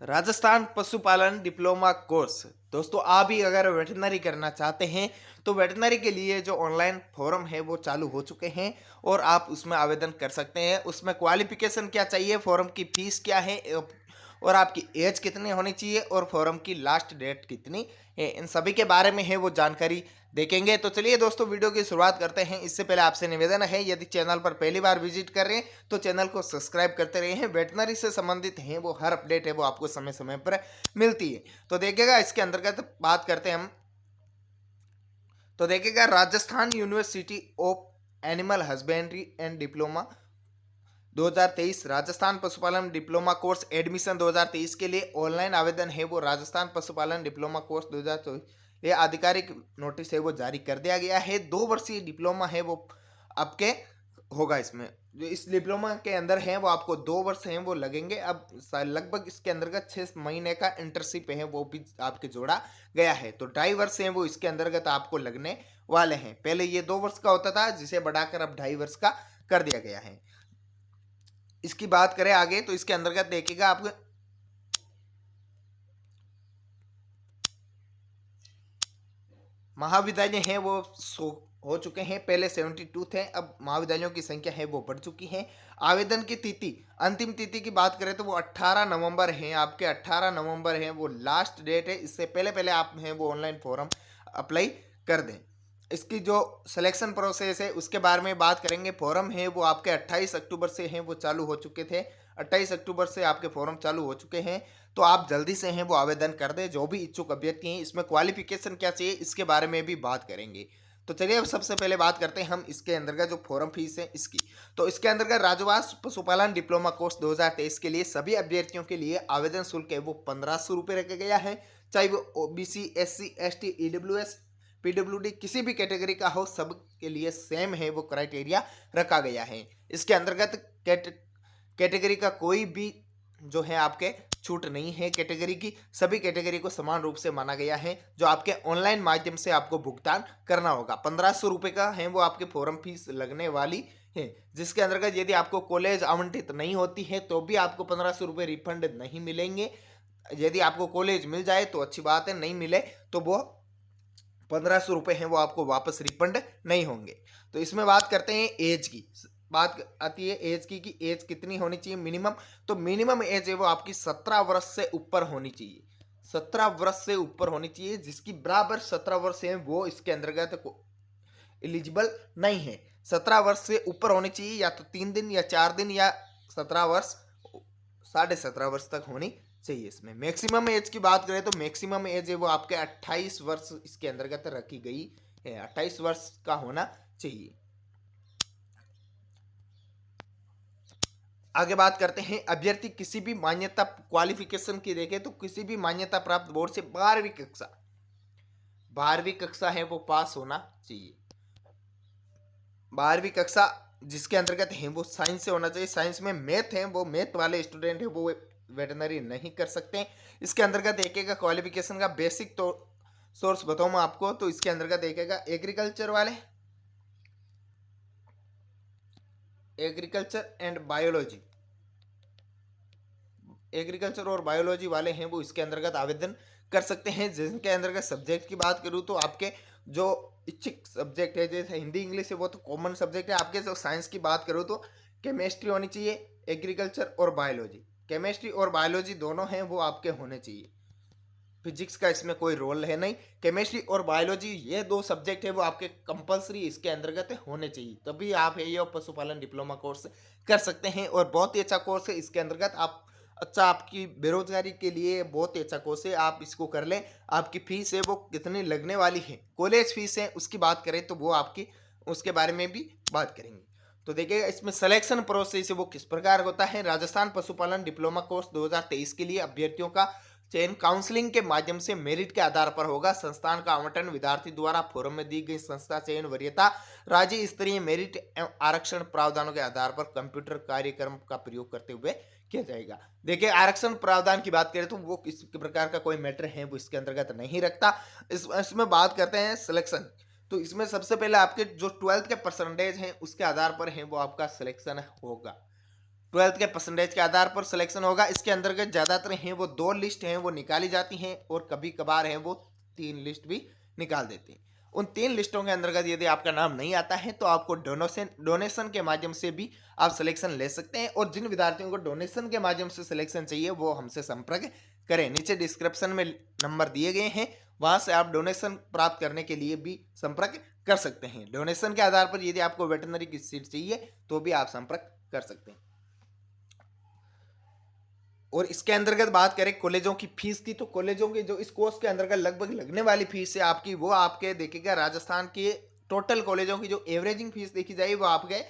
राजस्थान पशुपालन diploma course. दोस्तों आप भी अगर वेटरनरी करना चाहते हैं तो वेटरनरी के लिए जो ऑनलाइन फॉर्म है वो चालू हो चुके हैं और आप उसमें आवेदन कर सकते हैं। उसमें क्वालिफिकेशन क्या चाहिए, फॉर्म की फीस क्या है और आपकी एज कितनी होनी चाहिए और फॉर्म की लास्ट डेट कितनी है, इन सभी के बारे में है वो जानकारी देखेंगे। तो चलिए दोस्तों वीडियो की शुरुआत करते हैं। इससे पहले आपसे निवेदन है, यदि चैनल पर पहली बार विजिट कर रहे हैं तो चैनल को सब्सक्राइब करते रहे हैं। वेटनरी से संबंधित हैं वो हर अपडेट है वो आपको समय समय पर मिलती है। तो देखिएगा इसके अंतर्गत बात करते हैं हम। तो देखिएगा Rajasthan university of animal husbandry and diploma 2023 Rajasthan पशुपालन डिप्लोमा कोर्स एडमिशन 2023 के लिए ऑनलाइन आवेदन है वो राजस्थान पशुपालन डिप्लोमा कोर्स 2024 ये आधिकारिक नोटिस है वो जारी कर दिया गया है। 2 वर्षीय डिप्लोमा है वो आपके होगा। इसमें जो इस डिप्लोमा के अंदर है वो आपको 2 वर्ष हैं वो लगेंगे। अब लगभग इसके अंतर्गत 6 महीने का इंटर्नशिप है वो भी आपके जोड़ा गया है, तो 2.5 वर्ष हैं वो इसके अंतर्गत आपको लगने वाले हैं। पहले ये 2 वर्ष का होता था जिसे बढ़ाकर अब 2.5 वर्ष का कर दिया गया है। इसकी बात करें आगे तो इसके अंतर्गत देखिएगा आपको महाविद्यालय हैं वो हो चुके हैं। पहले 72 थे, अब महाविद्यालयों की संख्या है वो बढ़ चुकी है। आवेदन की तिथि, अंतिम तिथि की बात करें तो वो 18 नवंबर है आपके। 18 नवंबर है वो लास्ट डेट है। इससे पहले पहले आप हैं वो ऑनलाइन फॉर्म अप्लाई कर दें। इसकी जो सिलेक्शन प्रोसेस है उसके बारे में बात करेंगे। फॉर्म है वो आपके 28 अक्टूबर से हैं वो चालू हो चुके थे। 28 अक्टूबर से आपके फॉर्म चालू हो चुके हैं, तो आप जल्दी से हैं वो आवेदन कर दें जो भी इच्छुक अभ्यर्थी हैं। इसमें क्वालिफिकेशन क्या चाहिए इसके बारे में भी बात करेंगे। तो चलिए अब सबसे पहले बात करते हैं हम इसके अंतर्गत जो फॉर्म फीस है इसकी। तो इसके अंतर्गत राजवास पशुपालन डिप्लोमा कोर्स 2023 के लिए सभी अभ्यर्थियों के लिए आवेदन शुल्क है वो 1500 रुपये रखा गया है। चाहे वो OBC, SC, ST, EWS, PWD किसी भी कैटेगरी का हो, सब के लिए सेम है वो क्राइटेरिया रखा गया है। इसके अंतर्गत कैटेगरी का कोई भी जो है आपके छूट नहीं है। कैटेगरी की सभी कैटेगरी को समान रूप से माना गया है। जो आपके ऑनलाइन माध्यम से आपको भुगतान करना होगा 1500 रुपये का है वो आपके फॉर्म फीस लगने वाली है। जिसके अंतर्गत यदि आपको कॉलेज आवंटित नहीं होती है तो भी आपको 1500 रुपये रिफंड नहीं मिलेंगे। यदि आपको कॉलेज मिल जाए तो अच्छी बात है, नहीं मिले तो वो 1500 रुपये हैं वो आपको वापस रिफंड नहीं होंगे। तो इसमें बात करते हैं एज की। बात आती है एज की कि एज कितनी होनी चाहिए मिनिमम। तो मिनिमम एज है वो आपकी 17 वर्ष से ऊपर होनी चाहिए। 17 वर्ष से ऊपर होनी चाहिए। जिसकी बराबर 17 वर्ष है वो इसके अंतर्गत एलिजिबल नहीं है। 17 वर्ष से ऊपर होनी चाहिए, या तो 3 दिन या 4 दिन, या 17 वर्ष 17.5 वर्ष तक होनी चाहिए। इसमें मैक्सिमम एज की बात करें तो मैक्सिमम एज है वो आपके 28 वर्ष इसके अंतर्गत रखी गई है। 28 वर्ष का होना चाहिए। आगे बात करते हैं अभ्यर्थी किसी भी मान्यता क्वालिफिकेशन की देखें तो किसी भी मान्यता प्राप्त बोर्ड से 12वीं कक्षा है वो पास होना चाहिए। 12वीं कक्षा जिसके अंतर्गत है वो साइंस से होना चाहिए। साइंस में मैथ है वो मैथ वाले स्टूडेंट है वो वेटनरी नहीं कर सकते। इसके अंतर्गत देखेगा क्वालिफिकेशन का बेसिक तो सोर्स बताऊं मैं आपको। तो इसके अंतर्गत देखेगा एग्रीकल्चर वाले, एग्रीकल्चर एंड बायोलॉजी, एग्रीकल्चर और बायोलॉजी वाले हैं वो इसके अंतर्गत आवेदन कर सकते हैं। जिनके अंतर्गत सब्जेक्ट की बात करूँ तो आपके जो इच्छित सब्जेक्ट है जैसे हिंदी इंग्लिश है वो तो कॉमन सब्जेक्ट है आपके। जो साइंस की बात करूँ तो केमिस्ट्री होनी चाहिए, एग्रीकल्चर और बायोलॉजी। केमिस्ट्री और बायोलॉजी दोनों हैं वो आपके होने चाहिए। फिजिक्स का इसमें कोई रोल है नहीं। केमिस्ट्री और बायोलॉजी ये 2 सब्जेक्ट है वो आपके कंपलसरी इसके अंतर्गत होने चाहिए, तभी आप ये पशुपालन डिप्लोमा कोर्स कर सकते हैं। और बहुत ही अच्छा कोर्स है। इसके अंतर्गत आप अच्छा आपकी बेरोजगारी के लिए बहुत ही अच्छा कोर्स है, आप इसको कर लें। आपकी फीस है वो कितनी लगने वाली है, कॉलेज फीस है उसकी बात करें तो वो आपकी उसके बारे में भी बात करेंगे। तो देखिएगा इसमें सिलेक्शन प्रोसेस है वो किस प्रकार होता है। राजस्थान पशुपालन डिप्लोमा कोर्स 2023 के लिए अभ्यर्थियों का चयन काउंसलिंग के माध्यम से मेरिट के आधार पर होगा। संस्थान का आवंटन विद्यार्थी द्वारा फॉर्म में दी गई संस्था चयन वरीयता राज्य स्तरीय मेरिट एवं आरक्षण प्रावधानों के आधार पर कंप्यूटर कार्यक्रम का प्रयोग करते हुए किया जाएगा। देखिए आरक्षण प्रावधान की बात करें तो वो किस प्रकार का कोई मैटर है वो इसके अंतर्गत नहीं रखता। इसमें बात करते हैं सिलेक्शन। तो इसमें सबसे पहले आपके जो 12th के परसेंटेज हैं उसके आधार पर है वो आपका सिलेक्शन होगा। ट्वेल्थ के परसेंटेज के आधार पर सिलेक्शन होगा। इसके अंतर्गत ज़्यादातर हैं वो 2 लिस्ट हैं वो निकाली जाती हैं और कभी कभार हैं वो 3 लिस्ट भी निकाल देते हैं। उन 3 लिस्टों के अंतर्गत यदि आपका नाम नहीं आता है तो आपको डोनेशन के माध्यम से भी आप सिलेक्शन ले सकते हैं। और जिन विद्यार्थियों को डोनेशन के माध्यम से सिलेक्शन चाहिए वो हमसे संपर्क करें। नीचे डिस्क्रिप्शन में नंबर दिए गए हैं, वहां से आप डोनेशन प्राप्त करने के लिए भी संपर्क कर सकते हैं। डोनेशन के आधार पर यदि आपको वेटरनरी की सीट चाहिए तो भी आप संपर्क कर सकते हैं। और इसके अंतर्गत बात करें कॉलेजों की फीस की, तो कॉलेजों की जो इस कोर्स के अंतर्गत लगभग लगने वाली फीस है आपकी, वो आपके देखिएगा राजस्थान के टोटल कॉलेजों की जो एवरेजिंग फीस देखी जाए वो आपके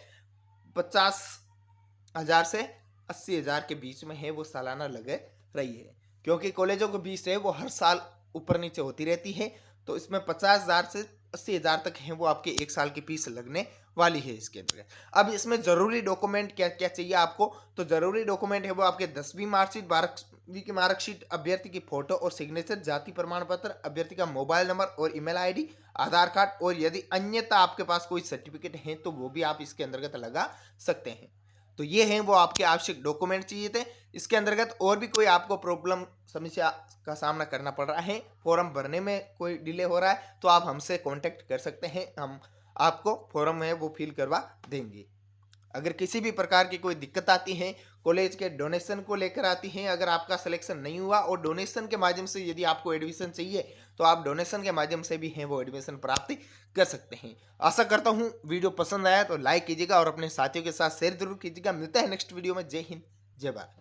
50,000 से 80,000 के बीच में है, वो सालाना लग रही है। क्योंकि कॉलेजों की फीस है वो हर साल ऊपर नीचे होती रहती है, तो इसमें 50,000 से 80,000 तक है वो आपके एक साल की फीस लगने वाली है इसके अंतर्गत। अब इसमें जरूरी डॉक्यूमेंट क्या क्या चाहिए आपको, तो जरूरी डॉक्यूमेंट है वो आपके 10वीं मार्कशीट, 12वीं की मार्कशीट, अभ्यर्थी की फोटो और सिग्नेचर, जाति प्रमाण पत्र, अभ्यर्थी का मोबाइल नंबर और ईमेल आईडी, आधार कार्ड, और यदि अन्यथा आपके पास कोई सर्टिफिकेट है तो वो भी आप इसके अंतर्गत लगा सकते हैं। तो ये हैं वो आपके आवश्यक डॉक्यूमेंट चाहिए थे। इसके अंतर्गत और भी कोई आपको प्रॉब्लम समस्या का सामना करना पड़ रहा है, फॉर्म भरने में कोई डिले हो रहा है, तो आप हमसे कांटेक्ट कर सकते हैं, हम आपको फॉर्म है वो फिल करवा देंगे। अगर किसी भी प्रकार की कोई दिक्कत आती है कॉलेज के डोनेशन को लेकर आती है, अगर आपका सिलेक्शन नहीं हुआ और डोनेशन के माध्यम से यदि आपको एडमिशन चाहिए तो आप डोनेशन के माध्यम से भी हैं वो एडमिशन प्राप्त कर सकते हैं। आशा करता हूँ वीडियो पसंद आया तो लाइक कीजिएगा और अपने साथियों के साथ शेयर जरूर कीजिएगा। मिलता है नेक्स्ट वीडियो में। जय हिंद, जय भारत।